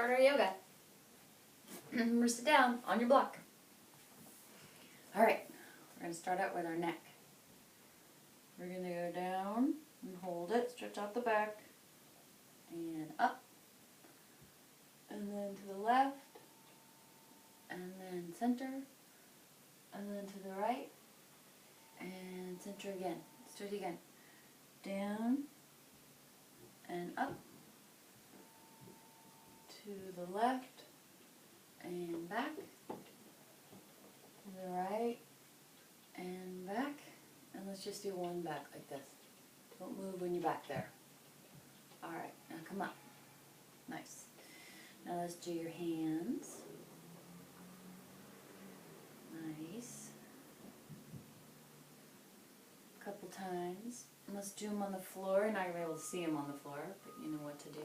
start our yoga. Remember to sit down on your block. Alright, we're going to start out with our neck. We're going to go down and hold it, stretch out the back, and up, and then to the left, and then center, and then to the right, and center again. Let's do it again. Down, and up, to the left, and back, to the right, and back, and let's just do one back like this. Don't move when you're back there. Alright, now come up. Nice. Now let's do your hands. Nice. A couple times. And let's do them on the floor. You're not going to be able to see them on the floor, but you know what to do.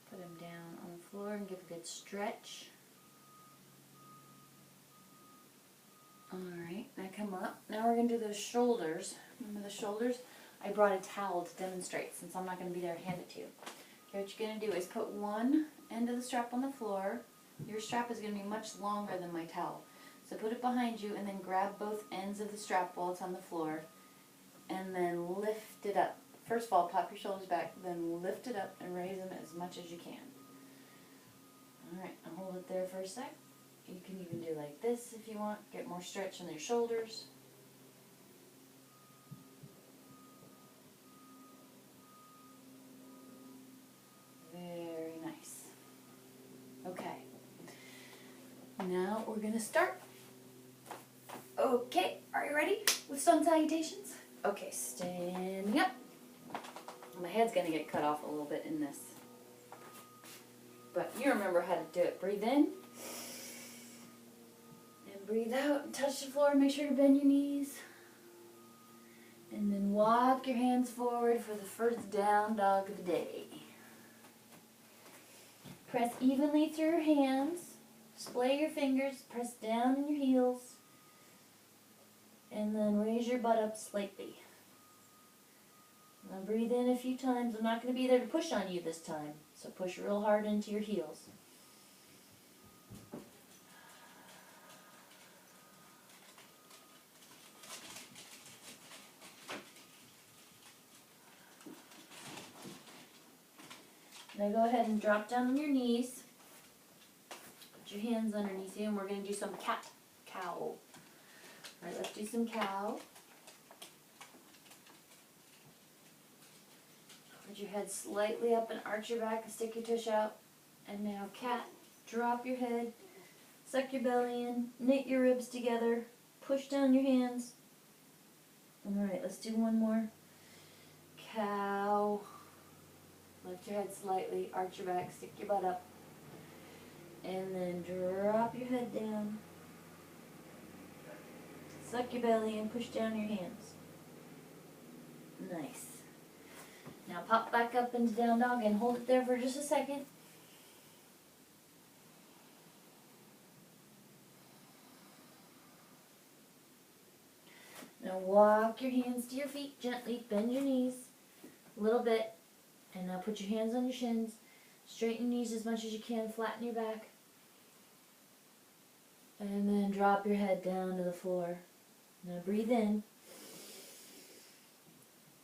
Put them down on the floor and give a good stretch. Alright, now come up. Now we're going to do those shoulders. Remember the shoulders? I brought a towel to demonstrate since I'm not going to be there to hand it to you. Okay, what you're going to do is put one end of the strap on the floor. Your strap is going to be much longer than my towel. So put it behind you and then grab both ends of the strap while it's on the floor and then lift it up. First of all, pop your shoulders back, then lift it up and raise them as much as you can. Alright, now hold it there for a sec. You can even do like this if you want. Get more stretch in your shoulders. Very nice. Okay. Now we're going to start. Okay, are you ready with sun salutations? Okay, standing up. My head's going to get cut off a little bit in this. But you remember how to do it. Breathe in. And breathe out and touch the floor. Make sure to bend your knees. And then walk your hands forward for the first down dog of the day. Press evenly through your hands. Splay your fingers. Press down in your heels. And then raise your butt up slightly. Now breathe in a few times. I'm not going to be there to push on you this time. So push real hard into your heels. Now go ahead and drop down on your knees. Put your hands underneath you and we're going to do some cat-cow. Alright, let's do some cow. Put your head slightly up and arch your back and stick your tush out. And now cat. Drop your head. Suck your belly in. Knit your ribs together. Push down your hands. Alright, let's do one more. Cow. Lift your head slightly. Arch your back. Stick your butt up. And then drop your head down. Suck your belly and push down your hands. Nice. Now pop back up into down dog and hold it there for just a second. Now walk your hands to your feet gently. Bend your knees a little bit. And now put your hands on your shins. Straighten your knees as much as you can. Flatten your back. And then drop your head down to the floor. Now breathe in.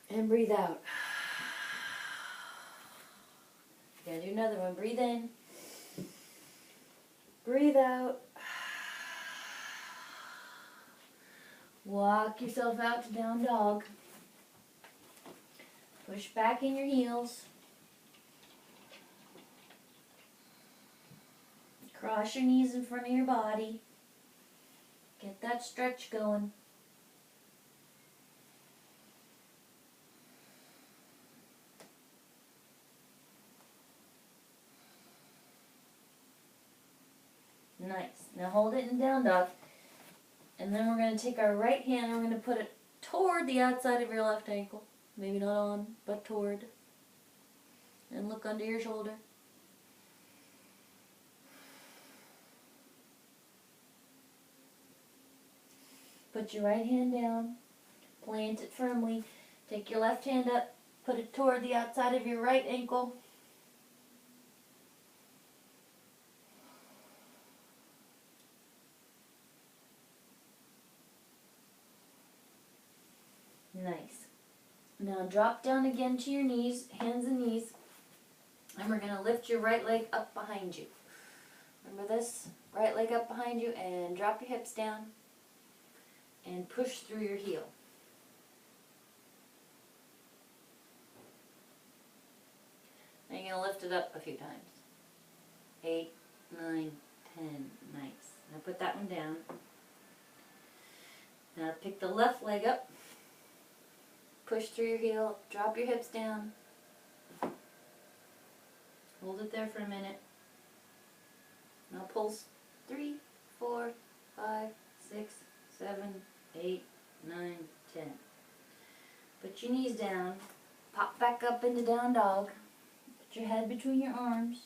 And breathe out. Gotta do another one. Breathe in. Breathe out. Walk yourself out to down dog. Push back in your heels. Cross your knees in front of your body. Get that stretch going. Nice. Now hold it in down dog. And then we're going to take our right hand and we're going to put it toward the outside of your left ankle. Maybe not on, but toward. And look under your shoulder. Put your right hand down. Plant it firmly. Take your left hand up. Put it toward the outside of your right ankle. Nice. Now drop down again to your knees, hands and knees, and we're going to lift your right leg up behind you. Remember this? Right leg up behind you and drop your hips down and push through your heel. Now you're going to lift it up a few times. 8, 9, 10. Nice. Now put that one down. Now pick the left leg up. Push through your heel. Drop your hips down. Hold it there for a minute. Now pulse 3, 4, 5, 6, 7, 8, 9, 10. Put your knees down. Pop back up into down dog. Put your head between your arms.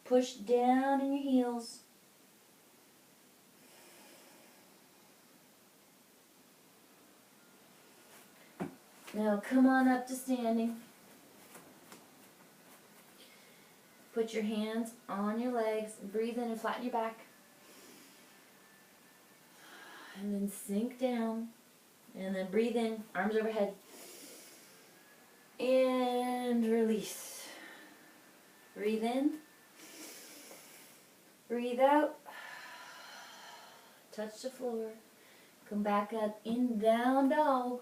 Push down in your heels. Now come on up to standing. Put your hands on your legs. Breathe in and flatten your back. And then sink down. And then breathe in, arms overhead. And release. Breathe in. Breathe out. Touch the floor. Come back up in down dog.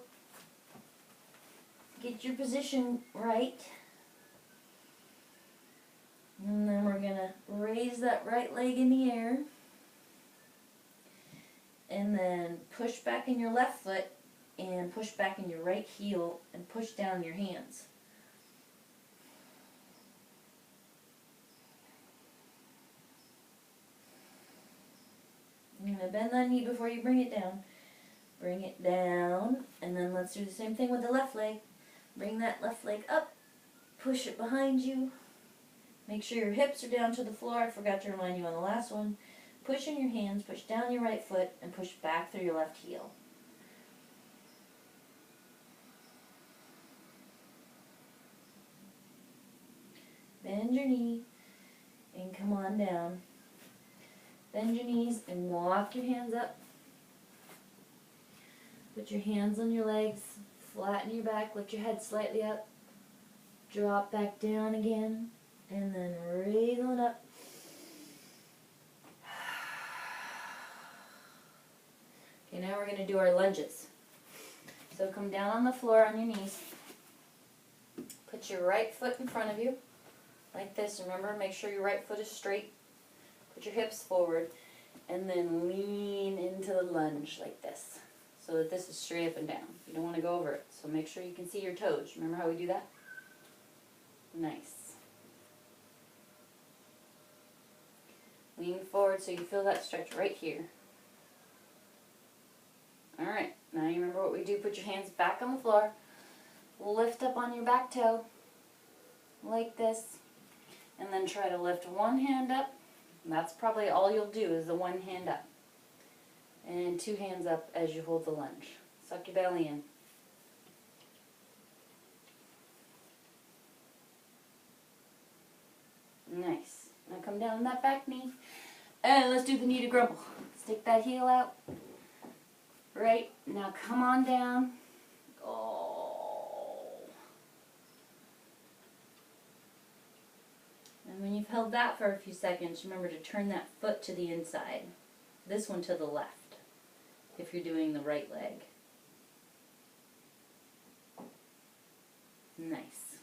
Get your position right. And then we're going to raise that right leg in the air. And then push back in your left foot and push back in your right heel and push down your hands. You're going to bend that knee before you bring it down. Bring it down, and then let's do the same thing with the left leg. Bring that left leg up, push it behind you. Make sure your hips are down to the floor. I forgot to remind you on the last one. Push in your hands, push down your right foot, and push back through your left heel. Bend your knee, and come on down. Bend your knees and walk your hands up. Put your hands on your legs, flatten your back, lift your head slightly up. Drop back down again, and then raise on up. Okay, now we're going to do our lunges. So come down on the floor on your knees. Put your right foot in front of you, like this. Remember, make sure your right foot is straight. Put your hips forward, and then lean into the lunge like this, so that this is straight up and down. You don't want to go over it, so make sure you can see your toes. Remember how we do that? Nice. Lean forward so you feel that stretch right here. Alright, now you remember what we do. Put your hands back on the floor. Lift up on your back toe, like this, and then try to lift one hand up. That's probably all you'll do, is the one hand up. And two hands up as you hold the lunge. Suck your belly in. Nice. Now come down on that back knee. And let's do the knee to grumble. Stick that heel out. Right. Now come on down. Oh. And when you've held that for a few seconds, remember to turn that foot to the inside. This one to the left, if you're doing the right leg. Nice.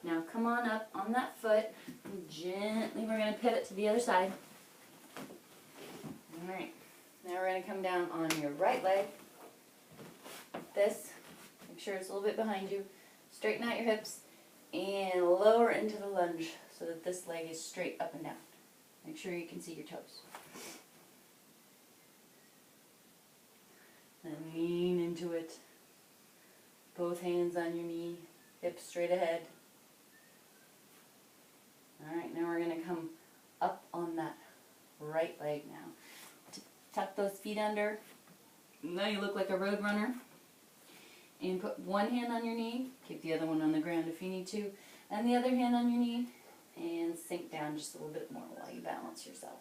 Now come on up on that foot. Gently, we're going to pivot to the other side. Alright. Now we're going to come down on your right leg. Like this. Make sure it's a little bit behind you. Straighten out your hips and lower into the lunge so that this leg is straight up and down. Make sure you can see your toes. Then lean into it. Both hands on your knee, hips straight ahead. Alright, now we're going to come up on that right leg now. Tuck those feet under. Now you look like a road runner. And put one hand on your knee, keep the other one on the ground if you need to, and the other hand on your knee, and sink down just a little bit more while you balance yourself.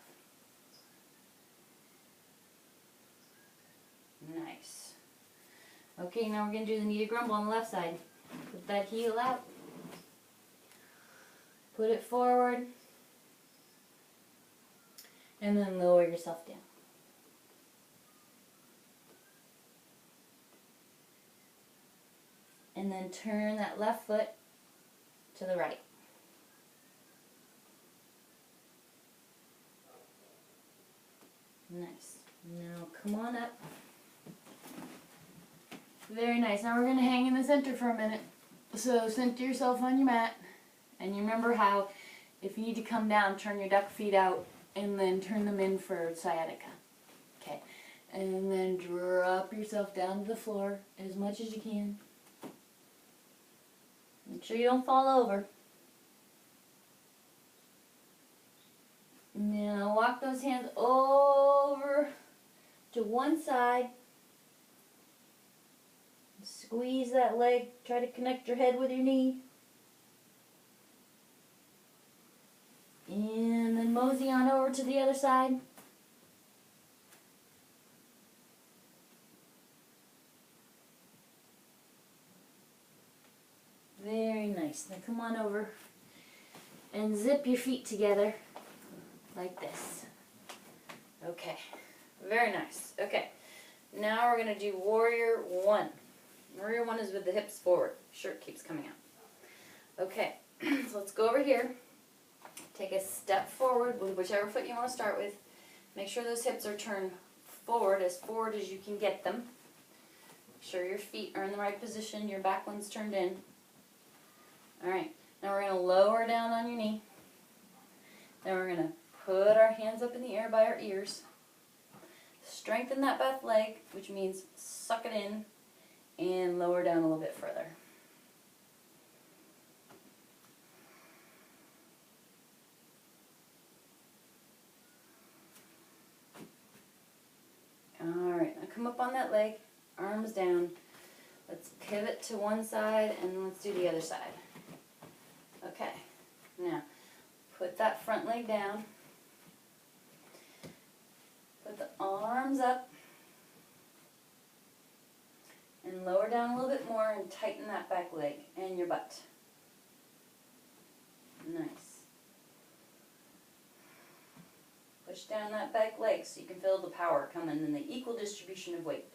Nice. Okay, now we're going to do the Nita Grumble on the left side. Put that heel out. Put it forward. And then lower yourself down. And then turn that left foot to the right. Nice. Now come on up. Very nice. Now we're going to hang in the center for a minute. So center yourself on your mat. And you remember how if you need to come down, turn your duck feet out and then turn them in for sciatica. Okay. And then drop yourself down to the floor as much as you can. Make sure you don't fall over. Now walk those hands over to one side. Squeeze that leg. Try to connect your head with your knee. And then mosey on over to the other side. Very nice. Now come on over and zip your feet together like this. Okay. Very nice. Okay. Now we're going to do Warrior 1. Warrior 1 is with the hips forward. Shirt keeps coming out. Okay. So let's go over here. Take a step forward with whichever foot you want to start with. Make sure those hips are turned forward as you can get them. Make sure your feet are in the right position. Your back one's turned in. Alright. Now we're going to lower down on your knee. Then we're going to put our hands up in the air by our ears. Strengthen that back leg, which means suck it in and lower down a little bit further. Alright, now come up on that leg, arms down. Let's pivot to one side and let's do the other side. Okay, now put that front leg down. Put the arms up. And lower down a little bit more and tighten that back leg and your butt. Nice. Push down that back leg so you can feel the power coming in the equal distribution of weight.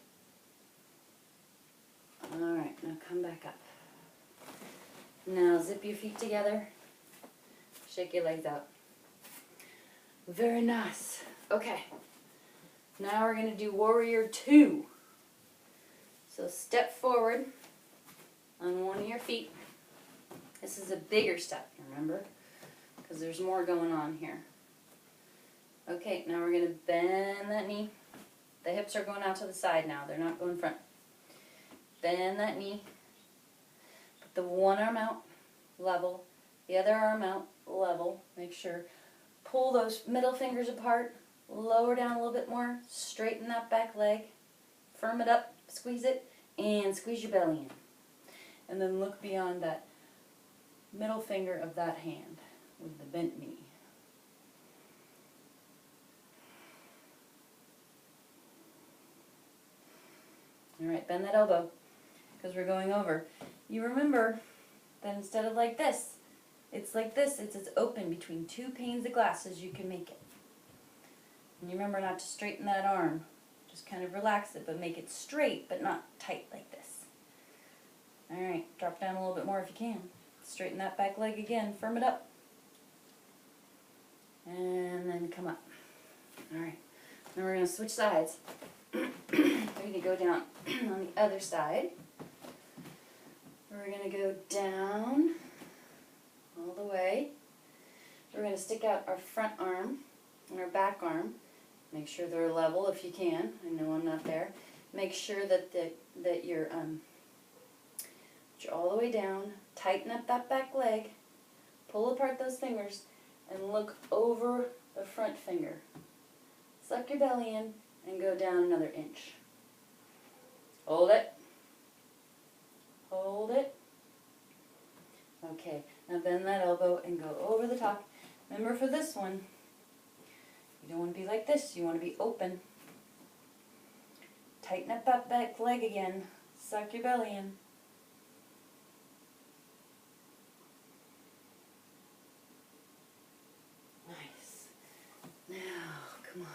Alright, now come back up. Now zip your feet together. Shake your legs out. Very nice. Okay. Now we're going to do Warrior 2. So step forward on one of your feet. This is a bigger step, remember? Because there's more going on here. Okay, now we're going to bend that knee. The hips are going out to the side now. They're not going front. Bend that knee. Put the one arm out, level. The other arm out, level. Make sure. Pull those middle fingers apart. Lower down a little bit more. Straighten that back leg. Firm it up. Squeeze it. And squeeze your belly in. And then look beyond that middle finger of that hand with the bent knee. Alright, bend that elbow because we're going over. You remember that instead of like this, it's like this. It's open between two panes of glass as you can make it. And you remember not to straighten that arm. Just kind of relax it, but make it straight, but not tight like this. Alright, drop down a little bit more if you can. Straighten that back leg again, firm it up. And then come up. Alright, now we're going to switch sides. We're going to go down on the other side. We're going to go down all the way. We're going to stick out our front arm and our back arm. Make sure they're level if you can. I know I'm not there. Make sure that you're all the way down. Tighten up that back leg. Pull apart those fingers and look over the front finger. Suck your belly in and go down another inch. Hold it. Hold it. Okay, now bend that elbow and go over the top. Remember for this one, you don't want to be like this. You want to be open. Tighten up that back leg again. Suck your belly in. Nice. Now, come on.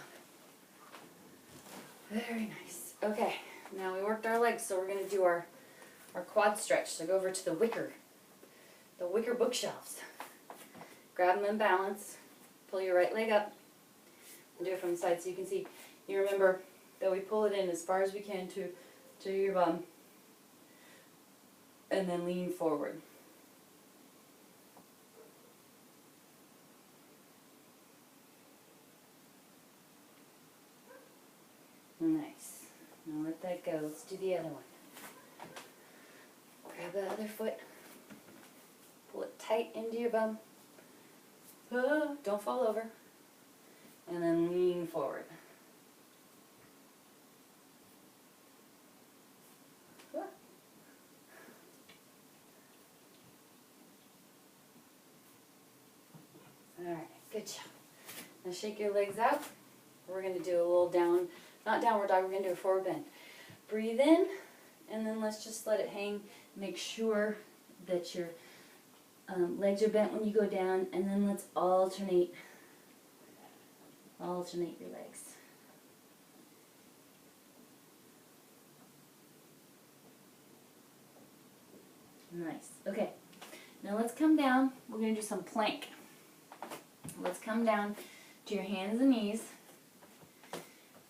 Very nice. Okay, now we worked our legs, so we're going to do our quad stretch. So go over to the wicker bookshelves. Grab them in balance. Pull your right leg up. And do it from the side so you can see. You remember that we pull it in as far as we can to your bum. And then lean forward. Nice. Now let that go. Let's do the other one. Grab the other foot. Pull it tight into your bum. Don't fall over. And then lean forward. Alright, good job. Now shake your legs out. We're going to do a little not downward dog, we're going to do a forward bend. Breathe in, and then let's just let it hang. Make sure that your legs are bent when you go down, and then let's alternate your legs. Nice. Okay, now let's come down. We're going to do some plank. Let's come down to your hands and knees.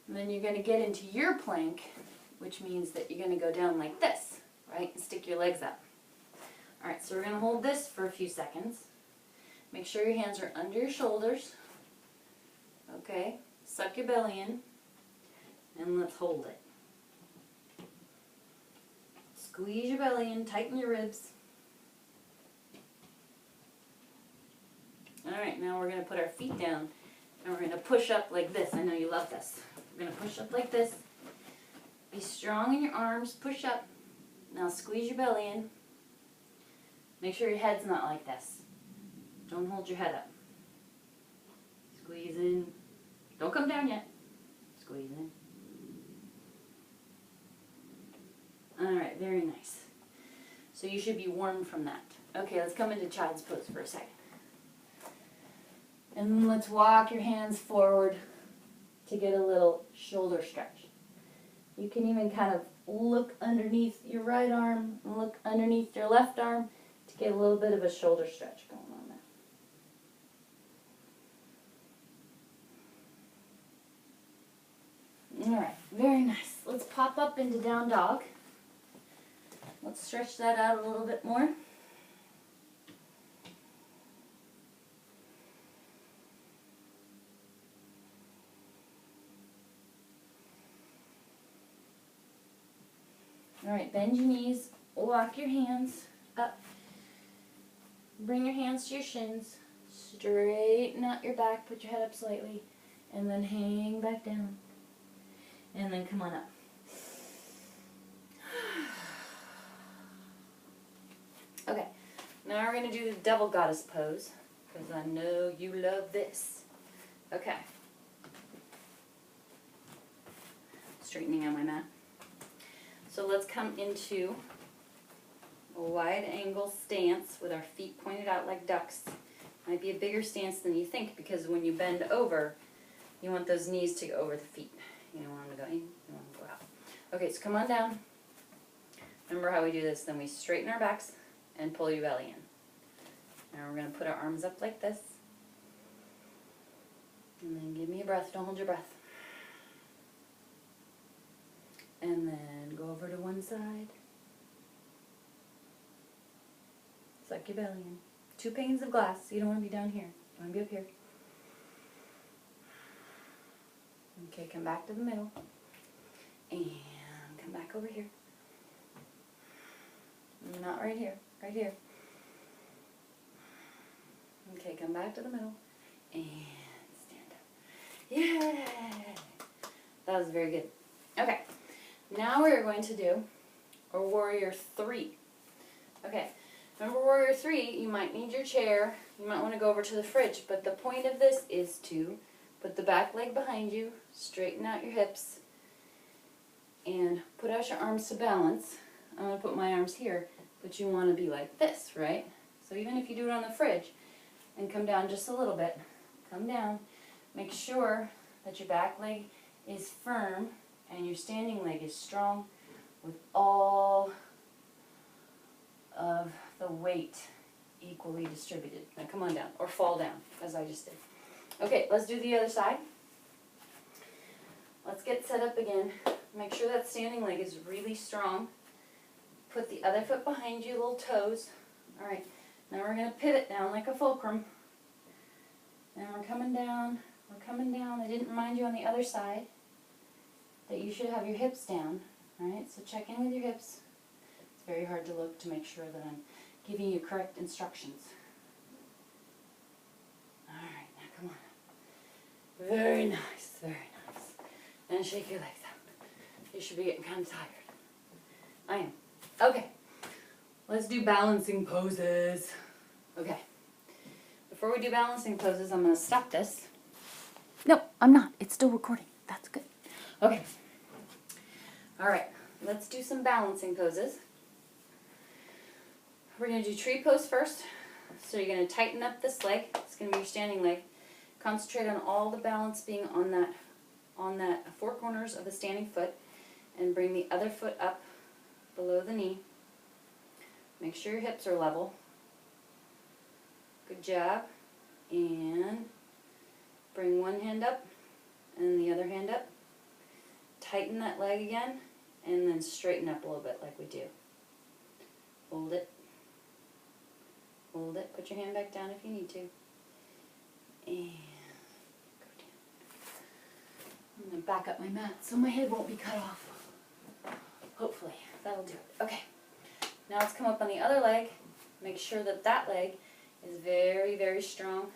And then you're going to get into your plank, which means that you're going to go down like this, right? And stick your legs up. Alright, so we're going to hold this for a few seconds. Make sure your hands are under your shoulders. Okay, suck your belly in. And let's hold it. Squeeze your belly in, tighten your ribs. Alright, now we're going to put our feet down. And we're going to push up like this. I know you love this. We're going to push up like this. Be strong in your arms. Push up. Now squeeze your belly in. Make sure your head's not like this. Don't hold your head up. Squeeze in. Don't come down yet. Squeeze in. Alright, very nice. So you should be warm from that. Okay, let's come into child's pose for a second. And then let's walk your hands forward to get a little shoulder stretch. You can even kind of look underneath your right arm and look underneath your left arm to get a little bit of a shoulder stretch going on there. Alright, very nice. Let's pop up into down dog. Let's stretch that out a little bit more. Alright, bend your knees, walk your hands up. Bring your hands to your shins. Straighten out your back, put your head up slightly, and then hang back down. And then come on up. Okay, now we're going to do the devil goddess pose, because I know you love this. Okay. Straightening out my mat. So let's come into a wide angle stance with our feet pointed out like ducks. Might be a bigger stance than you think, because when you bend over, you want those knees to go over the feet. You don't want them to go in, you want them to go out. Okay, so come on down. Remember how we do this. Then we straighten our backs and pull your belly in. Now we're going to put our arms up like this. And then give me a breath. Don't hold your breath. And then go over to one side. Suck your belly in. 2 panes of glass. You don't want to be down here. You want to be up here. Okay, come back to the middle. And come back over here. Not right here. Right here. Okay, come back to the middle. And stand up. Yay! That was very good. Okay. Now we're going to do a warrior 3. Okay, remember warrior 3, you might need your chair, you might want to go over to the fridge, but the point of this is to put the back leg behind you, straighten out your hips, and put out your arms to balance, I'm going to put my arms here, but you want to be like this, right? So even if you do it on the fridge and come down just a little bit, come down, make sure that your back leg is firm and your standing leg is strong with all of the weight equally distributed. Now come on down, or fall down, as I just did. Okay, let's do the other side. Let's get set up again. Make sure that standing leg is really strong. Put the other foot behind you, little toes. All right, now we're going to pivot down like a fulcrum. And we're coming down, we're coming down. I didn't remind you on the other side that you should have your hips down. All right, so check in with your hips. It's very hard to look to make sure that I'm giving you correct instructions. All right, now come on. Very nice, very nice. And shake your legs out. You should be getting kind of tired. I am. Okay, let's do balancing poses. Okay, before we do balancing poses, I'm going to stop this. No, I'm not. It's still recording. That's good. Okay. All right, let's do some balancing poses. We're going to do tree pose first. So you're going to tighten up this leg. It's going to be your standing leg. Concentrate on all the balance being on that four corners of the standing foot, and bring the other foot up below the knee. Make sure your hips are level. Good job. And bring one hand up and the other hand up. Tighten that leg again, and then straighten up a little bit like we do. Hold it. Hold it. Put your hand back down if you need to. And go down. I'm going to back up my mat so my head won't be cut off. Hopefully. That'll do it. Okay. Now let's come up on the other leg. Make sure that that leg is very, very strong.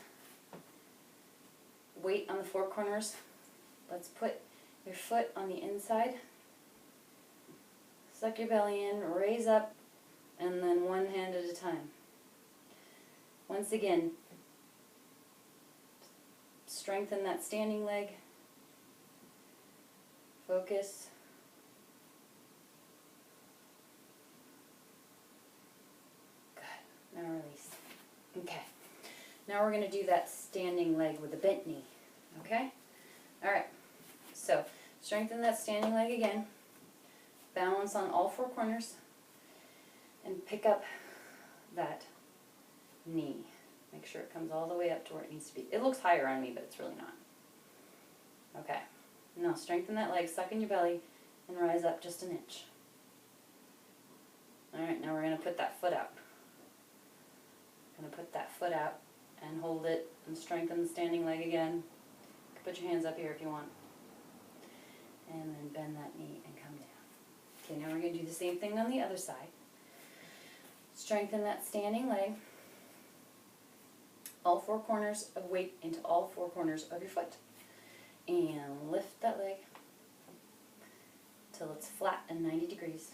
Weight on the four corners. Let's put your foot on the inside. Suck your belly in, raise up, and then one hand at a time. Once again, strengthen that standing leg. Focus. Good. Now release. Okay. Now we're going to do that standing leg with a bent knee. Okay? All right. So, strengthen that standing leg again. Balance on all four corners. And pick up that knee. Make sure it comes all the way up to where it needs to be. It looks higher on me, but it's really not. Okay. Now strengthen that leg, suck in your belly, and rise up just an inch. Alright, now we're going to put that foot out. Going to put that foot out and hold it and strengthen the standing leg again. You can put your hands up here if you want. And then bend that knee and come down. Okay, now we're going to do the same thing on the other side. Strengthen that standing leg. All four corners of weight into all four corners of your foot. And lift that leg till it's flat and 90 degrees.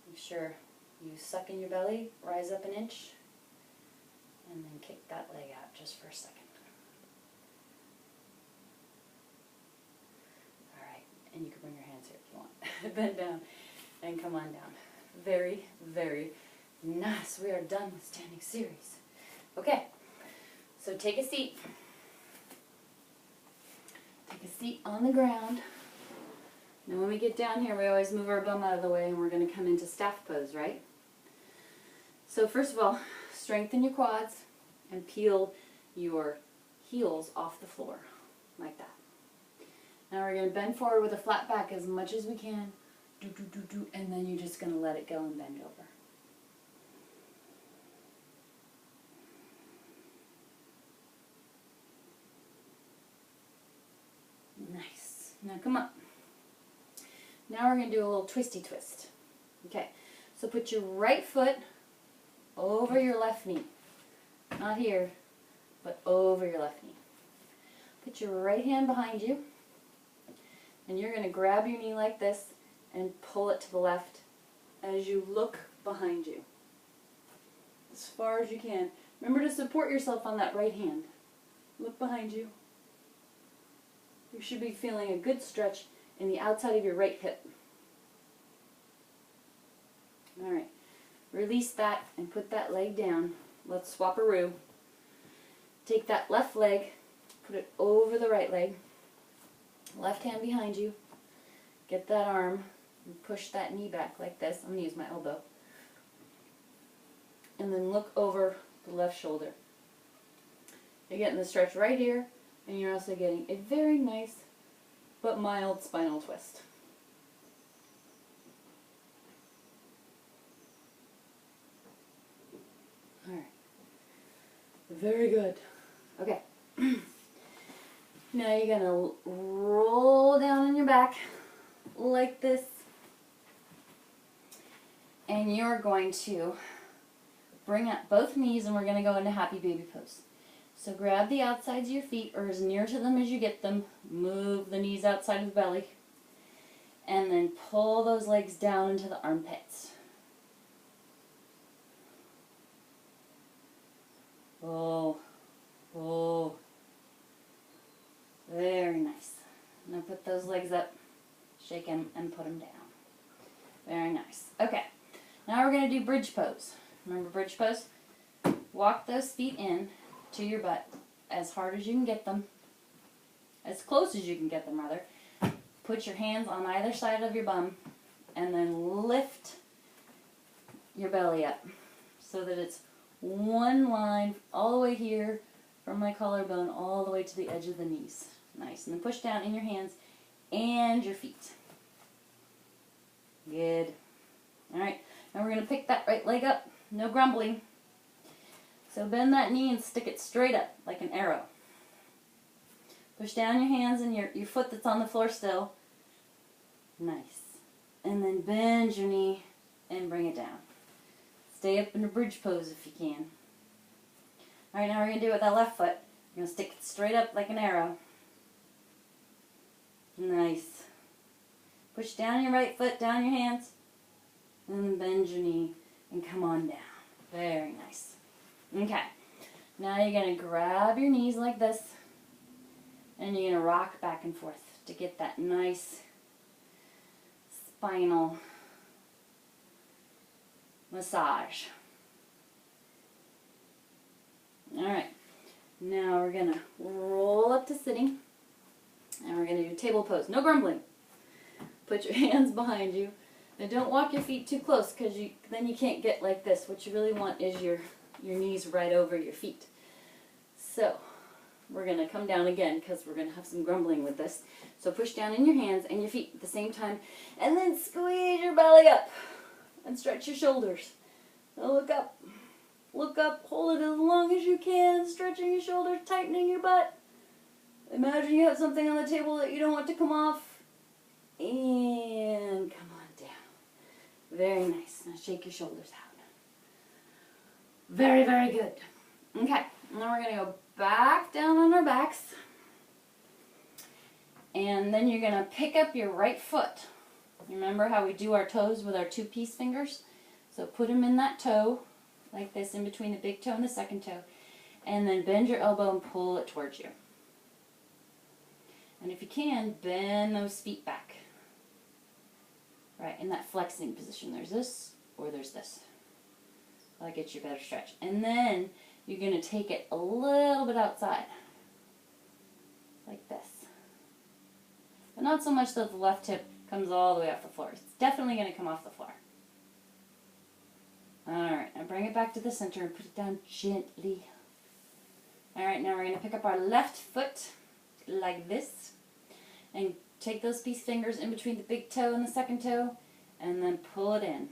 Make sure you suck in your belly, rise up an inch, and then kick that leg out just for a second. Alright, and you can bring your hands here if you want. Bend down and come on down. Very, very nice. We are done with standing series. Okay, so take a seat. Take a seat on the ground. Now when we get down here, we always move our bum out of the way and we're going to come into staff pose, right? So first of all, strengthen your quads and peel your heels off the floor, like that. Now we're going to bend forward with a flat back as much as we can, and then you're just going to let it go and bend over. Nice. Now come up. Now we're going to do a little twisty twist. Okay, so put your right foot over your left knee. Not here, but over your left knee. Put your right hand behind you, and you're going to grab your knee like this and pull it to the left as you look behind you. As far as you can. Remember to support yourself on that right hand. Look behind you. You should be feeling a good stretch and the outside of your right hip. All right, release that and put that leg down. Let's swap-a-roo. Take that left leg, put it over the right leg, left hand behind you, get that arm, and push that knee back like this. I'm going to use my elbow. And then look over the left shoulder. You're getting the stretch right here, and you're also getting a very nice but mild spinal twist. All right. Very good. Okay. Now you're going to roll down on your back like this. And you're going to bring up both knees, and we're going to go into happy baby pose. So grab the outsides of your feet, or as near to them as you get them. Move the knees outside of the belly. And then pull those legs down into the armpits. Oh, oh. Very nice. Now put those legs up, shake them, and put them down. Very nice. Okay, now we're going to do bridge pose. Remember bridge pose? Walk those feet in to your butt as hard as you can get them, as close as you can get them rather. Put your hands on either side of your bum and then lift your belly up so that it's one line all the way here from my collarbone all the way to the edge of the knees. Nice. And then push down in your hands and your feet. Good. Alright, now we're going to pick that right leg up. No grumbling. So bend that knee and stick it straight up like an arrow. Push down your hands and your foot that's on the floor still. Nice. And then bend your knee and bring it down. Stay up in a bridge pose if you can. Alright, now we're going to do it with that left foot. You're going to stick it straight up like an arrow. Nice. Push down your right foot, down your hands, and then bend your knee and come on down. Very nice. Okay. Now you're going to grab your knees like this, and you're going to rock back and forth to get that nice spinal massage. Alright, now we're going to roll up to sitting, and we're going to do table pose. No grumbling. Put your hands behind you, and don't walk your feet too close because then you can't get like this. What you really want is your knees right over your feet. So, we're going to come down again because we're going to have some grumbling with this. So push down in your hands and your feet at the same time, and then squeeze your belly up and stretch your shoulders. Now look up. Look up, hold it as long as you can, stretching your shoulders, tightening your butt. Imagine you have something on the table that you don't want to come off. And come on down. Very nice. Now shake your shoulders out. Very, very good. Okay, now we're going to go back down on our backs. And then you're going to pick up your right foot. Remember how we do our toes with our two peace fingers? So put them in that toe, like this, in between the big toe and the second toe. And then bend your elbow and pull it towards you. And if you can, bend those feet back. Right, in that flexing position. There's this, or there's this. That'll get you a better stretch. And then you're going to take it a little bit outside. Like this. But not so much that the left hip comes all the way off the floor. It's definitely going to come off the floor. Alright, now bring it back to the center and put it down gently. Alright, now we're going to pick up our left foot like this. And take those peace fingers in between the big toe and the second toe, and then pull it in.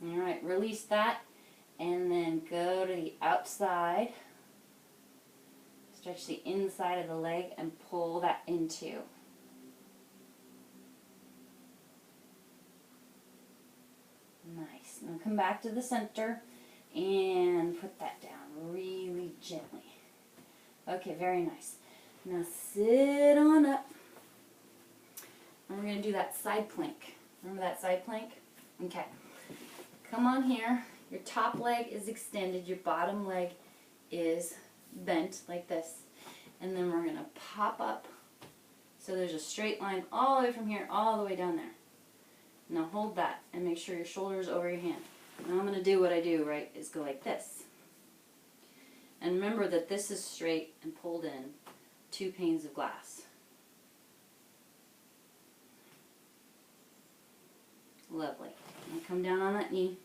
Alright, release that, and then go to the outside. Stretch the inside of the leg and pull that into. Nice. Now come back to the center and put that down really gently. Okay, very nice. Now sit on up. And we're going to do that side plank. Remember that side plank? Okay. Come on here. Your top leg is extended. Your bottom leg is bent like this. And then we're going to pop up so there's a straight line all the way from here all the way down there. Now hold that and make sure your shoulder is over your hand. Now I'm going to do what I do, right, is go like this. And remember that this is straight and pulled in 2 panes of glass. Lovely. Now come down on that knee.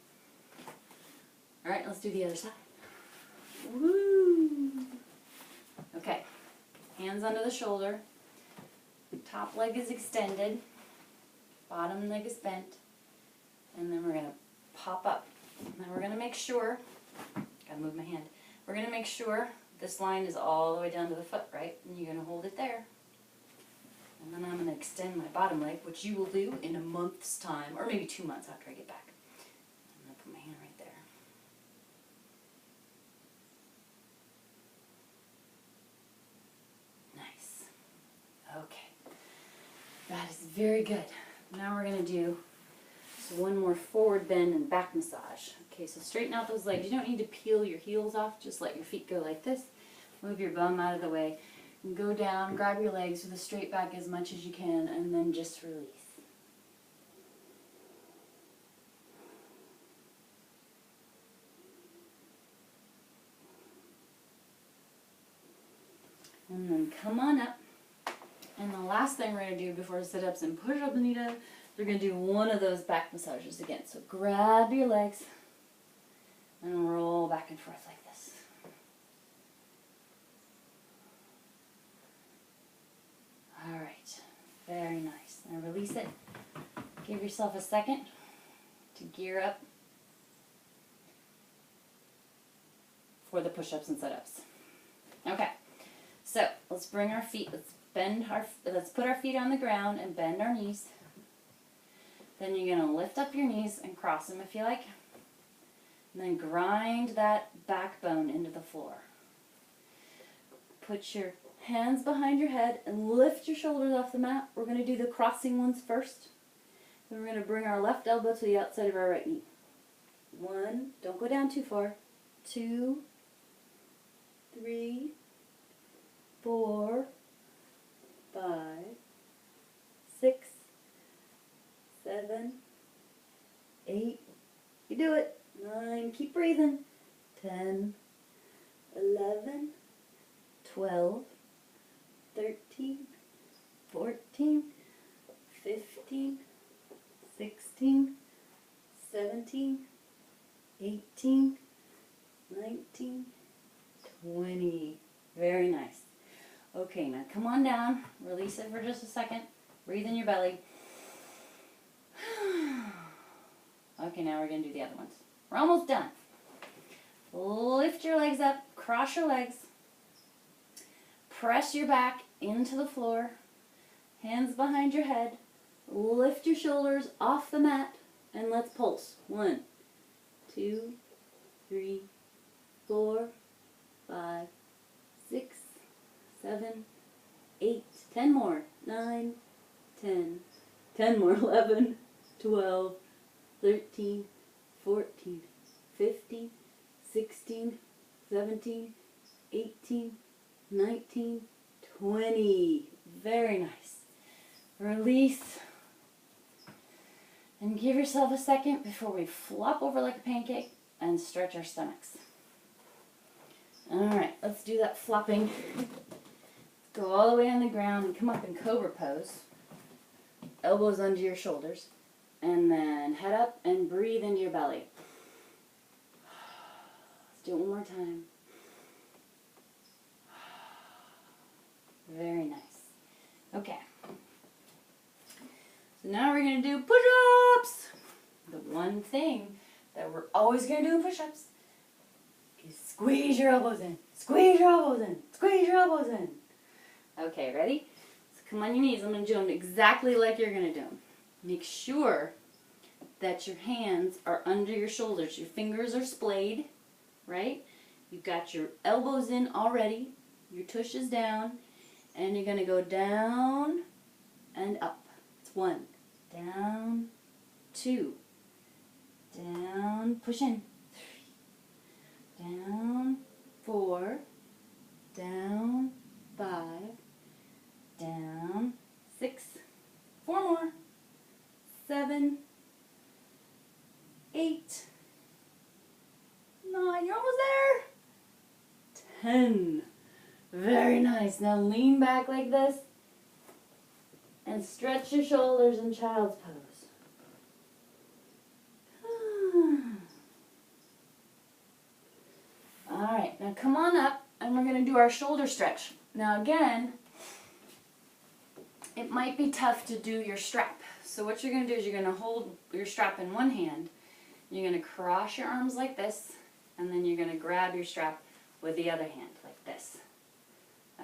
All right, let's do the other side. Woo! Okay, hands under the shoulder. Top leg is extended. Bottom leg is bent. And then we're going to pop up. Now we're going to make sure, gotta move my hand. We're going to make sure this line is all the way down to the foot, right? And you're going to hold it there. And then I'm going to extend my bottom leg, which you will do in a month's time, or maybe 2 months after I get back. I'm going to put my hand right there. Nice. Okay. That is very good. Now we're going to do one more forward bend and back massage. Okay, so straighten out those legs. You don't need to peel your heels off. Just let your feet go like this. Move your bum out of the way. And go down, grab your legs with a straight back as much as you can, and then just release. And then come on up. And the last thing we're going to do before sit-ups and push-ups, Nita, we're going to do one of those back massages again. So grab your legs and roll back and forth like this. All right, very nice. Now release it. Give yourself a second to gear up for the push-ups and sit-ups. Okay, so let's bring our feet, let's put our feet on the ground and bend our knees. Then you're going to lift up your knees and cross them if you like. And then grind that backbone into the floor. Put your hands behind your head and lift your shoulders off the mat. We're going to do the crossing ones first. Then we're going to bring our left elbow to the outside of our right knee. 1, don't go down too far. 2, 3, 4, 5, 6, 7, 8, you do it, 9, keep breathing, 10, 11, 12, 13, 14, 15, 16, 17, 18, 19, 20. Very nice. Okay, now come on down, release it for just a second, breathe in your belly. Okay, now we're going to do the other ones. We're almost done. Lift your legs up, cross your legs, press your back into the floor, hands behind your head, lift your shoulders off the mat, and let's pulse. 1, 2, 3, 4, 5, 6, 7, 8, 10 more, 9, 10, 10 more, 11, 12, 13, 14, 15, 16, 17, 18, 19, 20. Very nice. Release. And give yourself a second before we flop over like a pancake and stretch our stomachs. Alright, let's do that flopping. Go all the way on the ground and come up in cobra pose. Elbows under your shoulders. And then head up and breathe into your belly. Let's do it one more time. Very nice. Okay. So now we're going to do push-ups. The one thing that we're always going to do in push-ups is squeeze your elbows in. Squeeze your elbows in. Squeeze your elbows in. Okay, ready? So come on your knees. I'm going to do them exactly like you're going to do them. Make sure that your hands are under your shoulders. Your fingers are splayed, right? You've got your elbows in already. Your tush is down. And you're going to go down and up. It's 1. Down. 2. Down. Push in. 3. Down. 4. 10. Very nice. Now lean back like this and stretch your shoulders in child's pose. All right, now come on up and we're going to do our shoulder stretch. Now again, it might be tough to do your strap. So what you're going to do is you're going to hold your strap in one hand. You're going to cross your arms like this, and then you're going to grab your strap with the other hand like this.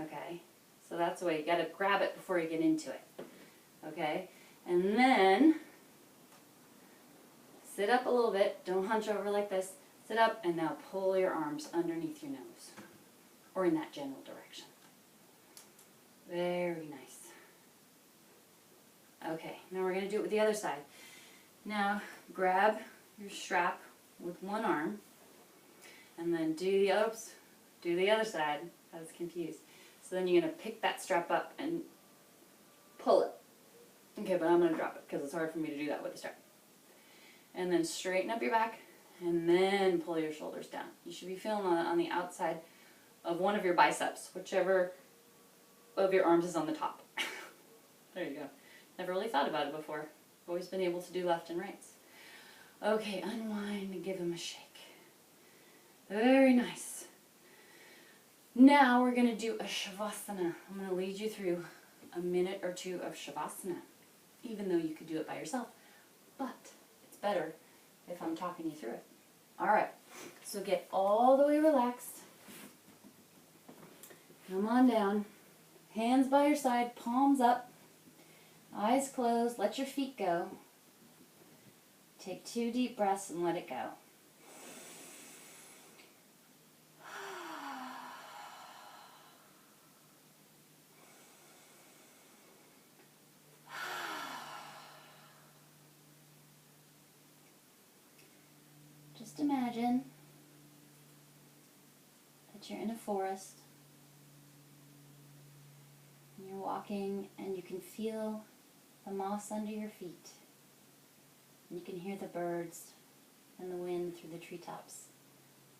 Okay? So that's the way. You got to grab it before you get into it. Okay? And then sit up a little bit. Don't hunch over like this. Sit up and now pull your arms underneath your nose, or in that general direction. Very nice. Okay, now we're going to do it with the other side. Now grab your strap with one arm and then do the other side. I was confused. So then you're going to pick that strap up and pull it. Okay, but I'm going to drop it because it's hard for me to do that with the strap. And then straighten up your back and then pull your shoulders down. You should be feeling on the outside of one of your biceps, whichever of your arms is on the top. There you go. Never really thought about it before. I've always been able to do left and rights. Okay, unwind and give them a shake. Very nice. Now we're going to do a Shavasana. I'm going to lead you through a minute or two of Shavasana, even though you could do it by yourself. But it's better if I'm talking you through it. All right, so get all the way relaxed. Come on down. Hands by your side, palms up. Eyes closed, let your feet go. Take 2 deep breaths and let it go. Just imagine that you're in a forest and you're walking and you can feel the moss under your feet. And you can hear the birds and the wind through the treetops.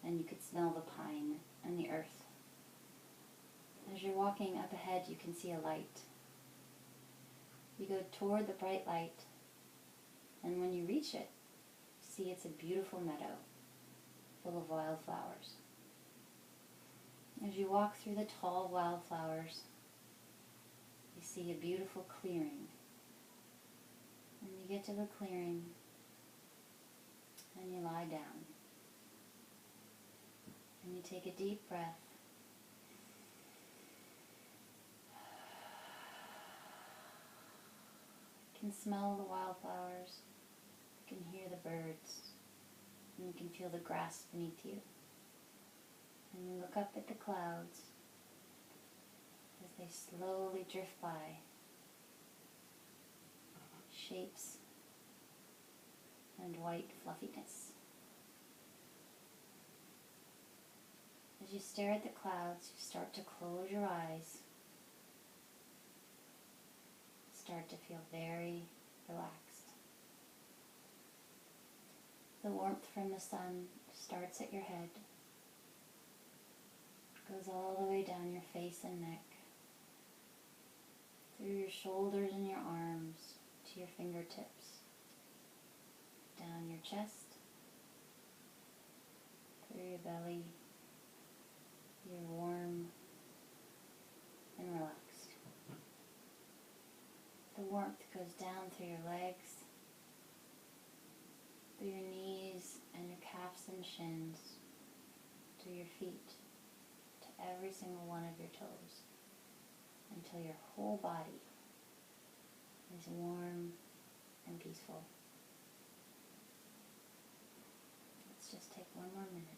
And you could smell the pine and the earth. As you're walking up ahead, you can see a light. You go toward the bright light, and when you reach it, you see it's a beautiful meadow full of wildflowers. As you walk through the tall wildflowers, you see a beautiful clearing. And you get to the clearing and you lie down. And you take a deep breath. You can smell the wildflowers. You can hear the birds. And you can feel the grass beneath you. And you look up at the clouds as they slowly drift by. Shapes and white fluffiness. As you stare at the clouds, you start to close your eyes. Start to feel very relaxed. The warmth from the sun starts at your head, goes all the way down your face and neck, through your shoulders and your arms, to your fingertips, down your chest, through your belly. You're warm and relaxed. The warmth goes down through your legs, through your knees and your calves and shins, to your feet, to every single one of your toes, until your whole body is warm and peaceful. Let's just take one more minute.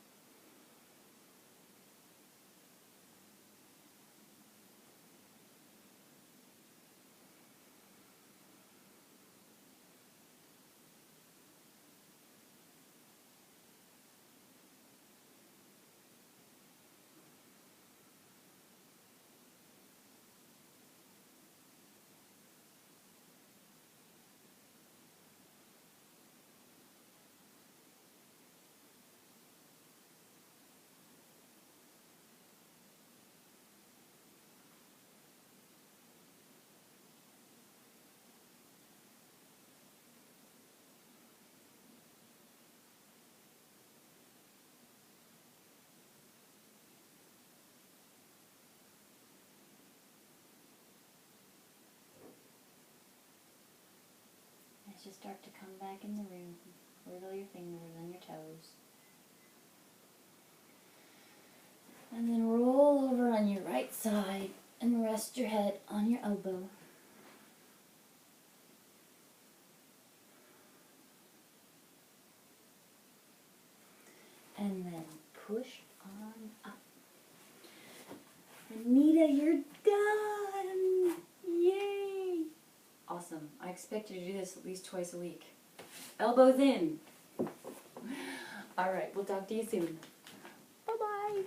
to start to come back in the room. Wiggle your fingers and your toes. And then roll over on your right side and rest your head on your elbow. And then push on up. Nita, you're done! Yay! Awesome. I expect you to do this at least twice a week. Elbows in. All right, we'll talk to you soon. Bye-bye.